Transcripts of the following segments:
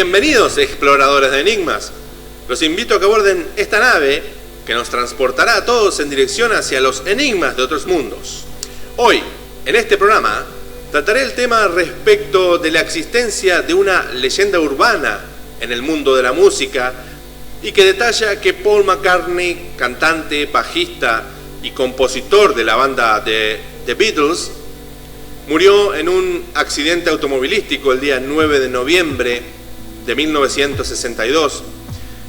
Bienvenidos, exploradores de enigmas. Los invito a que aborden esta nave que nos transportará a todos en dirección hacia los enigmas de otros mundos. Hoy, en este programa, trataré el tema respecto de la existencia de una leyenda urbana en el mundo de la música y que detalla que Paul McCartney, cantante, bajista y compositor de la banda de The Beatles, murió en un accidente automovilístico el día 9 de noviembre de 1962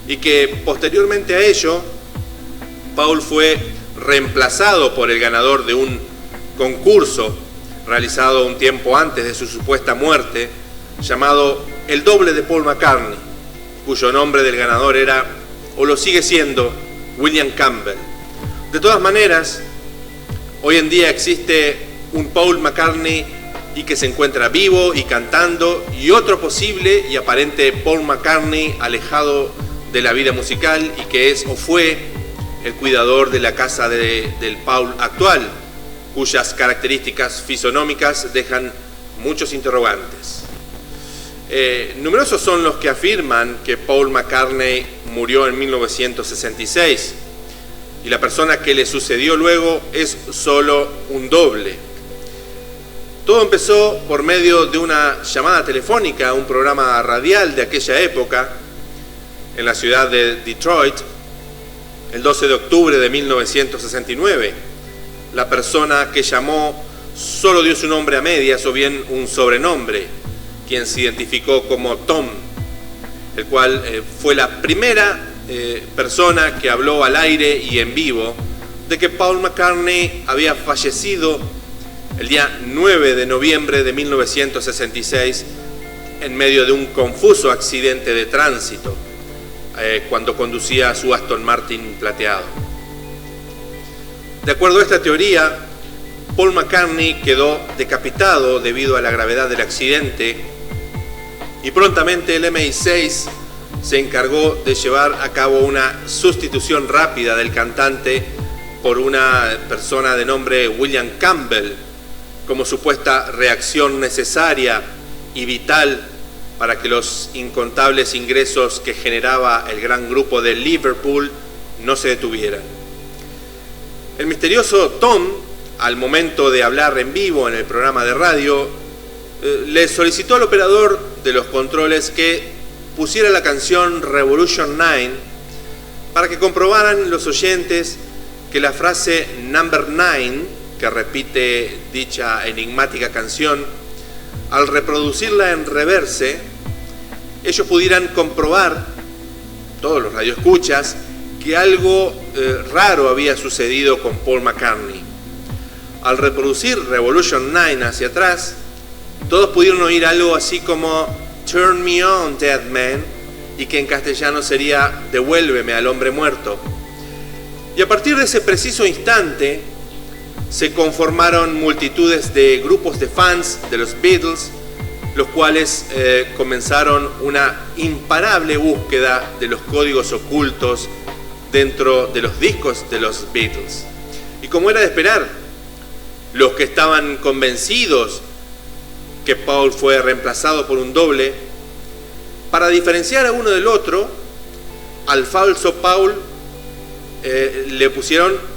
y que posteriormente a ello Paul fue reemplazado por el ganador de un concurso realizado un tiempo antes de su supuesta muerte, llamado El Doble de Paul McCartney, cuyo nombre del ganador era, o lo sigue siendo, William Campbell. De todas maneras, hoy en día existe un Paul McCartney y que se encuentra vivo y cantando, y otro posible y aparente Paul McCartney alejado de la vida musical y que es o fue el cuidador de la casa del Paul actual, cuyas características fisonómicas dejan muchos interrogantes. Numerosos son los que afirman que Paul McCartney murió en 1966 y la persona que le sucedió luego es solo un doble. Todo empezó por medio de una llamada telefónica a un programa radial de aquella época en la ciudad de Detroit, el 12 de octubre de 1969. La persona que llamó solo dio su nombre a medias o bien un sobrenombre, quien se identificó como Tom, el cual fue la primera persona que habló al aire y en vivo de que Paul McCartney había fallecido el día 9 de noviembre de 1966 en medio de un confuso accidente de tránsito cuando conducía su Aston Martin plateado. De acuerdo a esta teoría, Paul McCartney quedó decapitado debido a la gravedad del accidente y prontamente el MI6 se encargó de llevar a cabo una sustitución rápida del cantante por una persona de nombre William Campbell como supuesta reacción necesaria y vital para que los incontables ingresos que generaba el gran grupo de Liverpool no se detuvieran. El misterioso Tom, al momento de hablar en vivo en el programa de radio, le solicitó al operador de los controles que pusiera la canción Revolution 9 para que comprobaran los oyentes que la frase Number 9, que repite dicha enigmática canción, al reproducirla en reverse, ellos pudieran comprobar, todos los radioescuchas, que algo raro había sucedido con Paul McCartney. Al reproducir Revolution 9 hacia atrás, todos pudieron oír algo así como Turn me on, dead man, y que en castellano sería Devuélveme al hombre muerto. Y a partir de ese preciso instante se conformaron multitudes de grupos de fans de los Beatles, los cuales comenzaron una imparable búsqueda de los códigos ocultos dentro de los discos de los Beatles. Y como era de esperar, los que estaban convencidos que Paul fue reemplazado por un doble, para diferenciar a uno del otro, al falso Paul le pusieron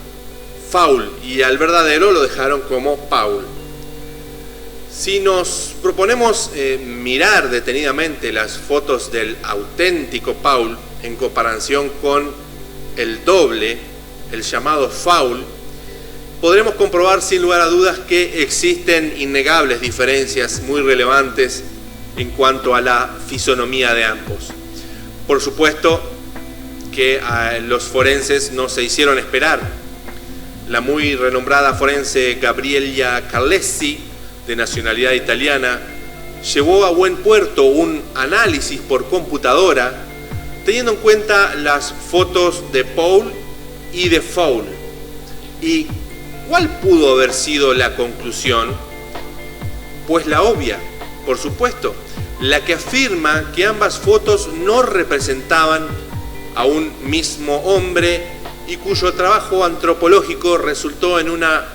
Paul y al verdadero lo dejaron como Paul. Si nos proponemos mirar detenidamente las fotos del auténtico Paul en comparación con el doble, el llamado Paul, podremos comprobar sin lugar a dudas que existen innegables diferencias muy relevantes en cuanto a la fisonomía de ambos. Por supuesto que los forenses no se hicieron esperar. La muy renombrada forense Gabriella Carlesi, de nacionalidad italiana, llevó a buen puerto un análisis por computadora teniendo en cuenta las fotos de Paul y de Paul. ¿Y cuál pudo haber sido la conclusión? Pues la obvia, por supuesto, la que afirma que ambas fotos no representaban a un mismo hombre y cuyo trabajo antropológico resultó en una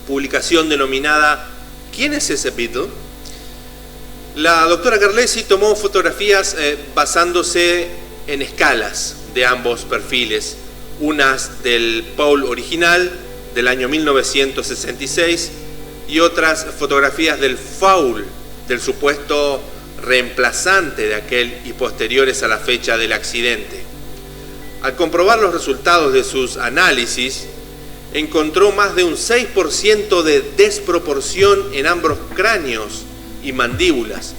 publicación denominada ¿Quién es ese Beatle? La doctora Carlesi tomó fotografías basándose en escalas de ambos perfiles, unas del Paul original del año 1966 y otras fotografías del Foul, del supuesto reemplazante de aquel y posteriores a la fecha del accidente. Al comprobar los resultados de sus análisis, encontró más de un 6% de desproporción en ambos cráneos y mandíbulas.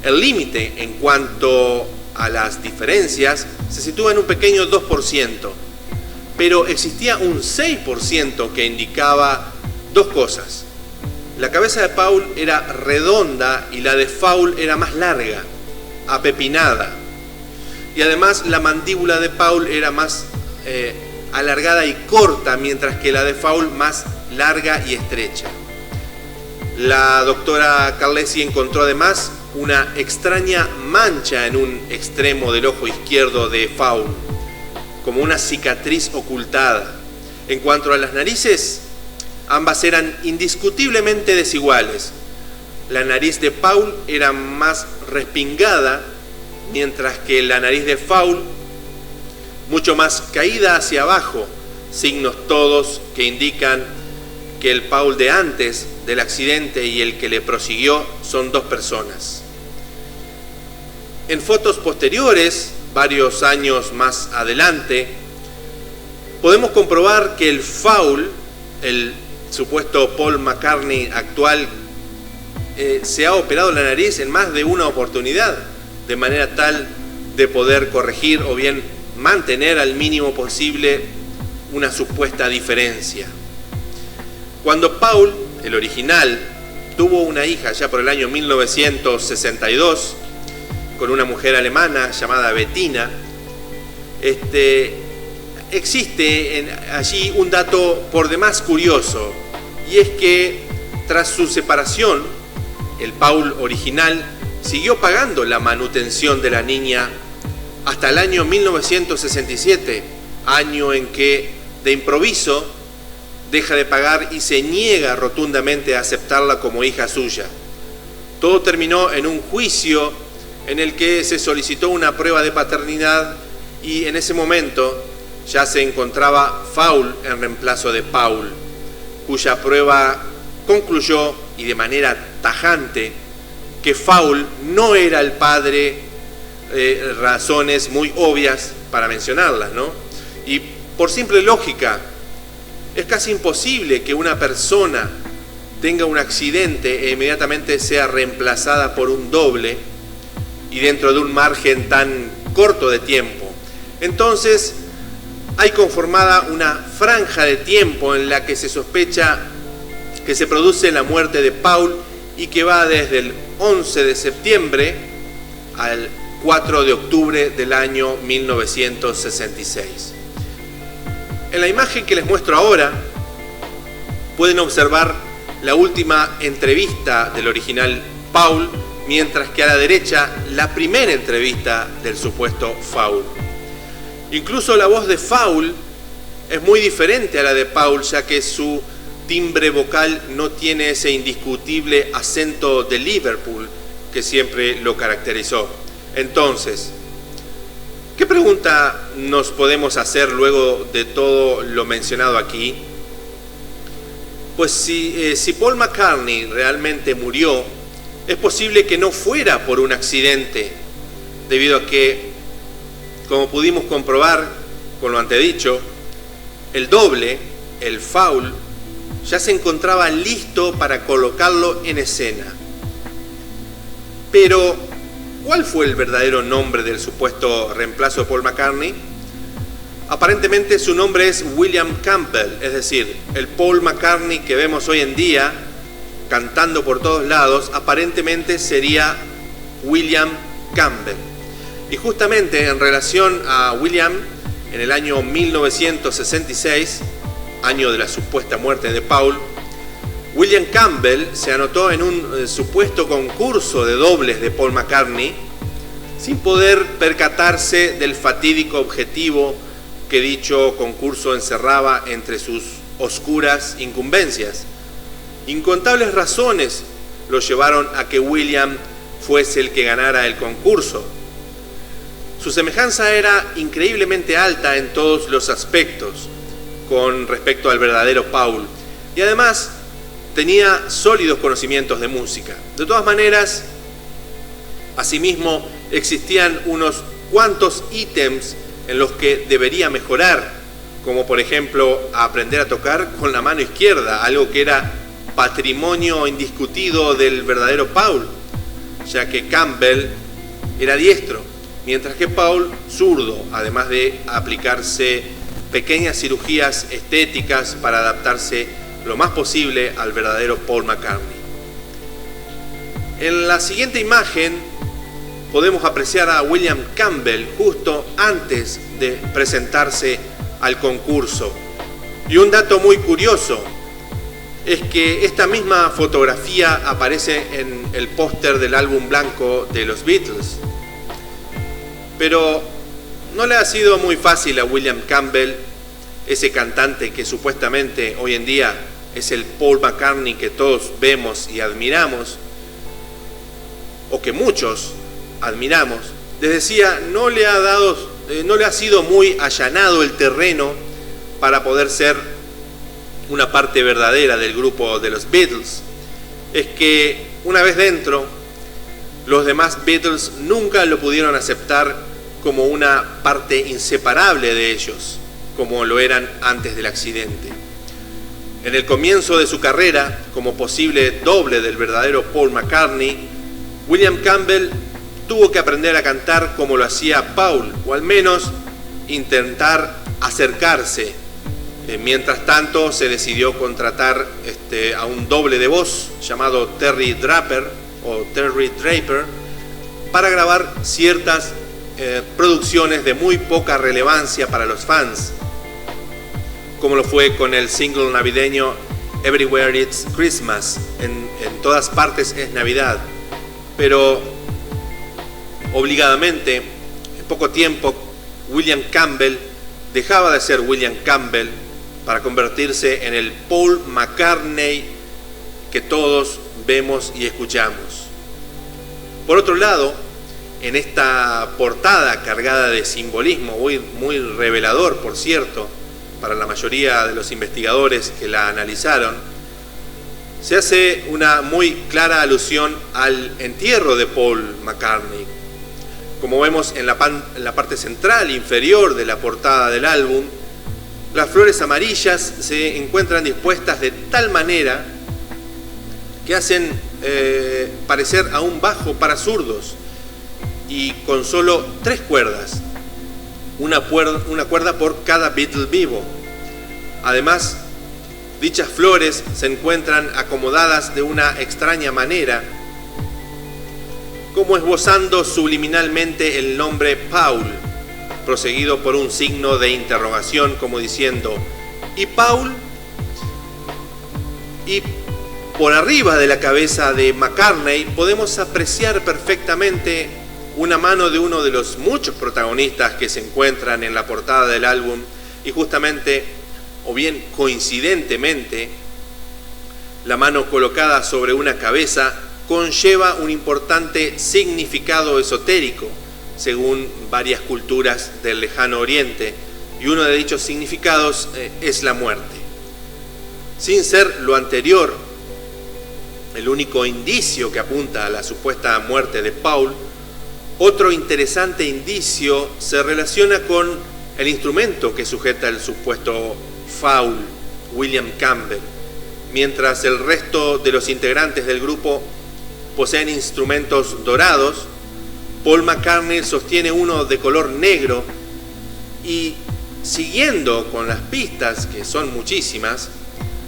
El límite en cuanto a las diferencias se sitúa en un pequeño 2%, pero existía un 6% que indicaba dos cosas. La cabeza de Paul era redonda y la de Foul era más larga, apepinada. Y además la mandíbula de Paul era más alargada y corta, mientras que la de Foul más larga y estrecha. La doctora Carlesi encontró además una extraña mancha en un extremo del ojo izquierdo de Foul, como una cicatriz ocultada. En cuanto a las narices, ambas eran indiscutiblemente desiguales. La nariz de Paul era más respingada, mientras que la nariz de Foul mucho más caída hacia abajo, signos todos que indican que el Paul de antes del accidente y el que le prosiguió son dos personas. En fotos posteriores, varios años más adelante, podemos comprobar que el Foul, el supuesto Paul McCartney actual, se ha operado la nariz en más de una oportunidad, de manera tal de poder corregir o bien mantener al mínimo posible una supuesta diferencia. Cuando Paul, el original, tuvo una hija ya por el año 1962 con una mujer alemana llamada Bettina, existe allí un dato por demás curioso, y es que tras su separación, el Paul original siguió pagando la manutención de la niña hasta el año 1967, año en que de improviso deja de pagar y se niega rotundamente a aceptarla como hija suya. Todo terminó en un juicio en el que se solicitó una prueba de paternidad y en ese momento ya se encontraba Foul en reemplazo de Paul, cuya prueba concluyó y de manera tajante que Foul no era el padre, razones muy obvias para mencionarlas, ¿no? Y por simple lógica, es casi imposible que una persona tenga un accidente e inmediatamente sea reemplazada por un doble y dentro de un margen tan corto de tiempo. Entonces, hay conformada una franja de tiempo en la que se sospecha que se produce la muerte de Paul y que va desde el 11 de septiembre al 4 de octubre del año 1966. En la imagen que les muestro ahora pueden observar la última entrevista del original Paul, mientras que a la derecha la primera entrevista del supuesto Foul. Incluso la voz de Foul es muy diferente a la de Paul, ya que su timbre vocal no tiene ese indiscutible acento de Liverpool que siempre lo caracterizó. Entonces, ¿qué pregunta nos podemos hacer luego de todo lo mencionado aquí? Pues si Paul McCartney realmente murió, es posible que no fuera por un accidente, debido a que, como pudimos comprobar con lo antedicho, el doble, el Foul, ya se encontraba listo para colocarlo en escena. Pero, ¿cuál fue el verdadero nombre del supuesto reemplazo de Paul McCartney? Aparentemente su nombre es William Campbell, es decir, el Paul McCartney que vemos hoy en día cantando por todos lados, aparentemente sería William Campbell. Y justamente en relación a William, en el año 1966, año de la supuesta muerte de Paul, William Campbell se anotó en un supuesto concurso de dobles de Paul McCartney sin poder percatarse del fatídico objetivo que dicho concurso encerraba entre sus oscuras incumbencias. Incontables razones lo llevaron a que William fuese el que ganara el concurso. Su semejanza era increíblemente alta en todos los aspectos con respecto al verdadero Paul, y además tenía sólidos conocimientos de música. De todas maneras, asimismo, existían unos cuantos ítems en los que debería mejorar, como por ejemplo aprender a tocar con la mano izquierda, algo que era patrimonio indiscutido del verdadero Paul, ya que Campbell era diestro, mientras que Paul zurdo, además de aplicarse pequeñas cirugías estéticas para adaptarse lo más posible al verdadero Paul McCartney. En la siguiente imagen podemos apreciar a William Campbell justo antes de presentarse al concurso. Y un dato muy curioso es que esta misma fotografía aparece en el póster del álbum blanco de los Beatles. Pero no le ha sido muy fácil a William Campbell, ese cantante que supuestamente hoy en día es el Paul McCartney que todos vemos y admiramos, o que muchos admiramos. Les decía, no le ha sido muy allanado el terreno para poder ser una parte verdadera del grupo de los Beatles. Es que una vez dentro, los demás Beatles nunca lo pudieron aceptar como una parte inseparable de ellos, como lo eran antes del accidente. En el comienzo de su carrera, como posible doble del verdadero Paul McCartney, William Campbell tuvo que aprender a cantar como lo hacía Paul, o al menos intentar acercarse. Mientras tanto, se decidió contratar a un doble de voz llamado Terry Draper para grabar ciertas producciones de muy poca relevancia para los fans, como lo fue con el single navideño Everywhere It's Christmas, en todas partes es Navidad. Pero obligadamente, en poco tiempo, William Campbell dejaba de ser William Campbell para convertirse en el Paul McCartney que todos vemos y escuchamos. Por otro lado, en esta portada cargada de simbolismo, muy revelador, por cierto, para la mayoría de los investigadores que la analizaron, se hace una muy clara alusión al entierro de Paul McCartney. Como vemos en la parte central inferior de la portada del álbum, las flores amarillas se encuentran dispuestas de tal manera que hacen parecer a un bajo para zurdos, y con solo 3 cuerdas, una cuerda por cada Beatle vivo. Además, dichas flores se encuentran acomodadas de una extraña manera, como esbozando subliminalmente el nombre Paul, proseguido por un signo de interrogación, como diciendo, ¿y Paul? Y por arriba de la cabeza de McCartney podemos apreciar perfectamente una mano de uno de los muchos protagonistas que se encuentran en la portada del álbum, y justamente, o bien coincidentemente, la mano colocada sobre una cabeza conlleva un importante significado esotérico, según varias culturas del lejano oriente, y uno de dichos significados es la muerte. Sin ser lo anterior el único indicio que apunta a la supuesta muerte de Paul, otro interesante indicio se relaciona con el instrumento que sujeta el supuesto Paul, William Campbell. Mientras el resto de los integrantes del grupo poseen instrumentos dorados, Paul McCartney sostiene uno de color negro, y siguiendo con las pistas, que son muchísimas,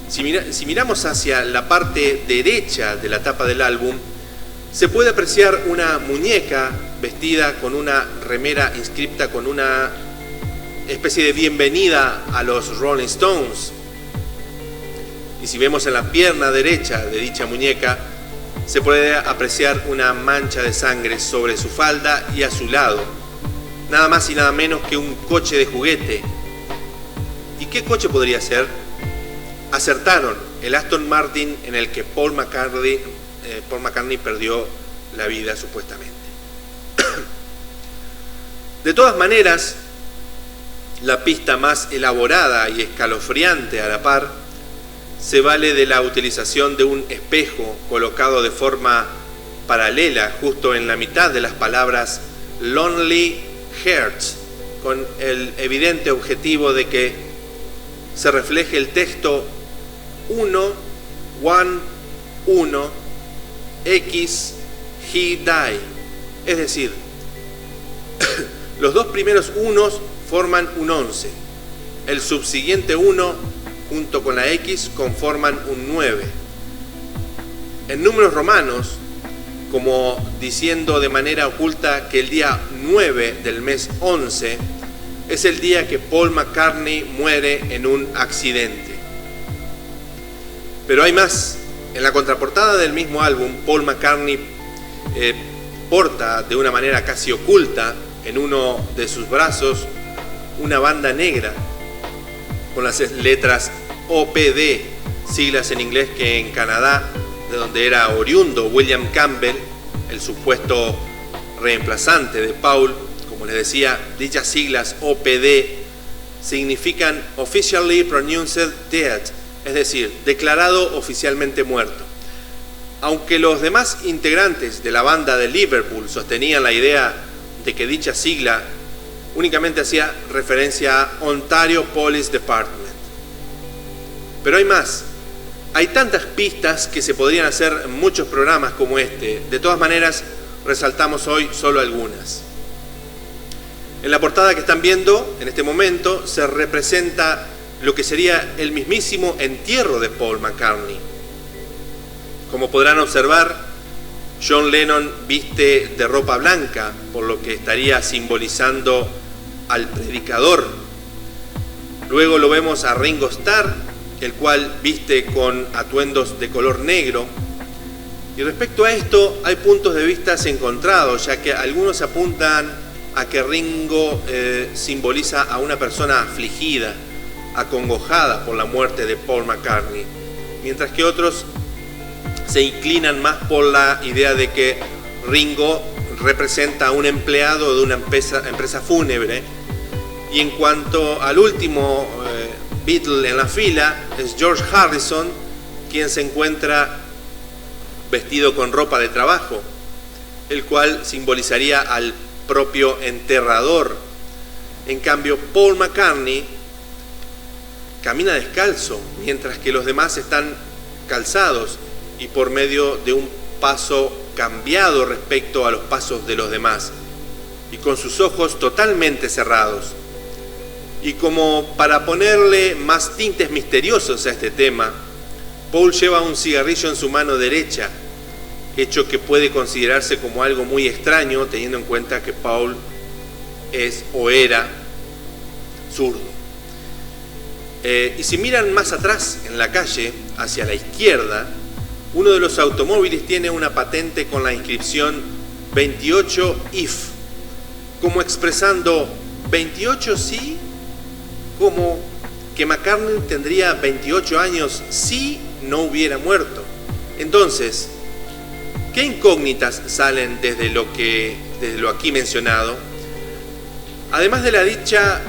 si miramos hacia la parte derecha de la tapa del álbum, se puede apreciar una muñeca vestida con una remera inscripta con una especie de bienvenida a los Rolling Stones. Y si vemos en la pierna derecha de dicha muñeca, se puede apreciar una mancha de sangre sobre su falda y a su lado. Nada más y nada menos que un coche de juguete. ¿Y qué coche podría ser? Acertaron, el Aston Martin en el que Paul McCartney perdió la vida supuestamente. De todas maneras, la pista más elaborada y escalofriante a la par se vale de la utilización de un espejo colocado de forma paralela justo en la mitad de las palabras Lonely Hearts, con el evidente objetivo de que se refleje el texto 1, X, he die. Es decir, los dos primeros unos forman un 11. El subsiguiente 1 junto con la X conforman un 9. En números romanos, como diciendo de manera oculta que el día 9 del mes 11 es el día que Paul McCartney muere en un accidente. Pero hay más. En la contraportada del mismo álbum, Paul McCartney porta de una manera casi oculta en uno de sus brazos una banda negra con las letras OPD, siglas en inglés que en Canadá, de donde era oriundo William Campbell, el supuesto reemplazante de Paul, como les decía, dichas siglas OPD significan Officially Pronounced Dead, es decir, declarado oficialmente muerto. Aunque los demás integrantes de la banda de Liverpool sostenían la idea de que dicha sigla únicamente hacía referencia a Ontario Police Department. Pero hay más. Hay tantas pistas que se podrían hacer muchos programas como este. De todas maneras, resaltamos hoy solo algunas. En la portada que están viendo en este momento se representa lo que sería el mismísimo entierro de Paul McCartney. Como podrán observar, John Lennon viste de ropa blanca, por lo que estaría simbolizando al predicador. Luego lo vemos a Ringo Starr, el cual viste con atuendos de color negro. Y respecto a esto hay puntos de vista encontrados, ya que algunos apuntan a que Ringo simboliza a una persona afligida, acongojada por la muerte de Paul McCartney, mientras que otros se inclinan más por la idea de que Ringo representa a un empleado de una empresa fúnebre. Y en cuanto al último Beatle en la fila, es George Harrison, quien se encuentra vestido con ropa de trabajo, el cual simbolizaría al propio enterrador. En cambio, Paul McCartney camina descalzo, mientras que los demás están calzados y por medio de un paso cambiado respecto a los pasos de los demás, y con sus ojos totalmente cerrados. Y como para ponerle más tintes misteriosos a este tema, Paul lleva un cigarrillo en su mano derecha, hecho que puede considerarse como algo muy extraño teniendo en cuenta que Paul es o era zurdo. Y si miran más atrás en la calle, hacia la izquierda, uno de los automóviles tiene una patente con la inscripción 28 if, como expresando 28 sí, como que McCartney tendría 28 años si no hubiera muerto. Entonces, ¿qué incógnitas salen desde lo aquí mencionado? Además de la dicha,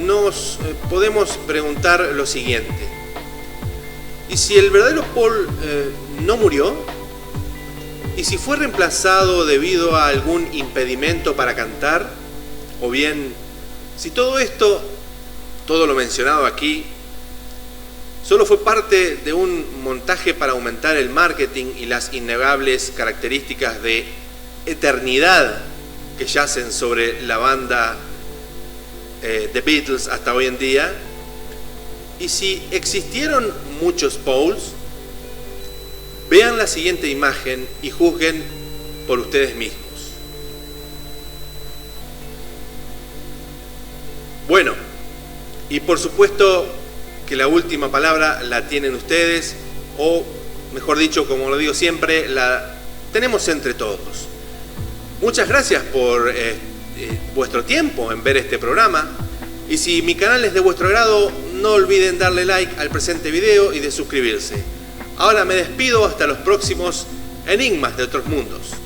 nos podemos preguntar lo siguiente: ¿y si el verdadero Paul no murió? ¿Y si fue reemplazado debido a algún impedimento para cantar? O bien, si todo esto, todo lo mencionado aquí, solo fue parte de un montaje para aumentar el marketing y las innegables características de eternidad que yacen sobre la banda The Beatles hasta hoy en día. Y si existieron muchos Pauls, vean la siguiente imagen y juzguen por ustedes mismos. Bueno, y por supuesto que la última palabra la tienen ustedes, o mejor dicho, como lo digo siempre, la tenemos entre todos. Muchas gracias por vuestro tiempo en ver este programa, y si mi canal es de vuestro agrado, no olviden darle like al presente video y de suscribirse. Ahora me despido hasta los próximos enigmas de otros mundos.